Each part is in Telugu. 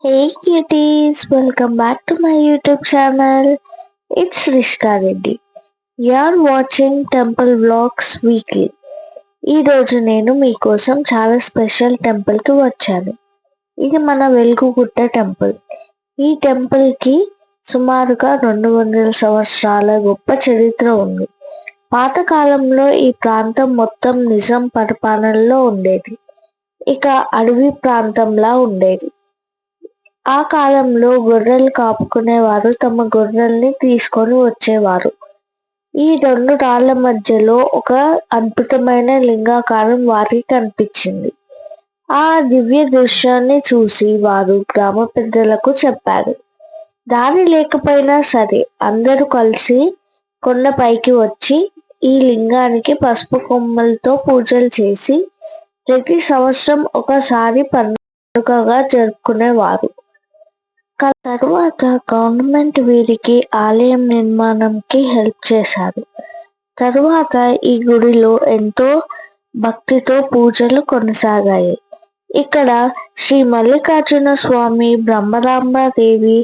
Hey cuties, welcome back to my YouTube channel. It's Rishka Reddy. You're watching Temple Vlogs Weekly. ఈ రోజు నేను మీకోసం చాలా స్పెషల్ టెంపుల్ కి వచ్చాను. ఇది మన వెలుగుగుట్ట టెంపుల్. ఈ టెంపుల్ కి సుమారుగా 200 సంవత్సరాల గొప్ప చరిత్ర ఉంది. పాతకాలంలో ఈ ప్రాంతం మొత్తం నిజాం పరిపాలనలో ఉండేది. ఇక అడవి ప్రాంతంలా ఉండేది. ఆ కాలంలో గొర్రెలు కాపుకునేవారు తమ గొర్రెల్ని తీసుకొని వచ్చేవారు. ఈ 2 రాళ్ల మధ్యలో ఒక అద్భుతమైన లింగాకారం వారికి కనిపించింది. ఆ దివ్య దృశ్యాన్ని చూసి వారు గ్రామ పెద్దలకు చెప్పారు. దారి లేకపోయినా సరే అందరూ కలిసి కొండపైకి వచ్చి ఈ లింగానికి పసుపు కొమ్మలతో పూజలు చేసి ప్రతి సంవత్సరం ఒకసారి పండుగగా జరుపుకునేవారు. తరువాత గవర్నమెంట్ వీరికి ఆలయం నిర్మాణంకి హెల్ప్ చేశారు. తరువాత ఈ గుడిలో ఎంతో భక్తితో పూజలు కొనసాగాయి. ఇక్కడ శ్రీ మల్లికార్జున స్వామి, బ్రహ్మరాంబాదేవి,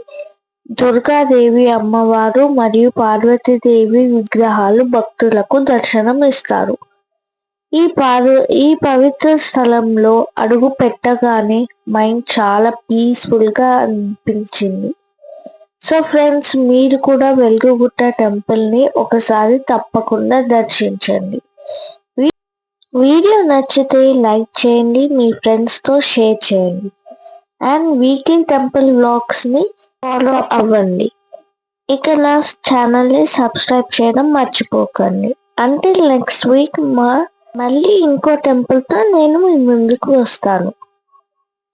దుర్గాదేవి అమ్మవారు మరియు పార్వతీదేవి విగ్రహాలు భక్తులకు దర్శనం ఇస్తారు. ఈ పవిత్ర స్థలంలో అడుగు పెట్టగానే మైండ్ చాలా పీస్ఫుల్ గా అనిపించింది. సో ఫ్రెండ్స్, మీరు కూడా వెలుగుగుట్ట టెంపుల్ ని ఒకసారి తప్పకుండా దర్శించండి. వీడియో నచ్చితే లైక్ చేయండి, మీ ఫ్రెండ్స్ తో షేర్ చేయండి అండ్ వీక్లీ టెంపుల్ వ్లాగ్స్ ని ఫాలో అవ్వండి. ఇక నా ఛానల్ ని సబ్స్క్రైబ్ చేయడం మర్చిపోకండి. అంటిల్ నెక్స్ట్ వీక్ మళ్ళీ ఇంకో టెంపుల్ తో నేను మీ ముందుకు వస్తాను.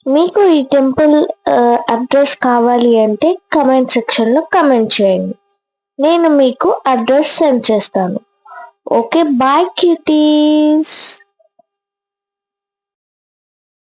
మీకు ఈ టెంపుల్ అడ్రస్ కావాలి అంటే కమెంట్ సెక్షన్ లో కమెంట్ చేయండి. నేను మీకు అడ్రస్ సెండ్ చేస్తాను. Okay, bye cuties.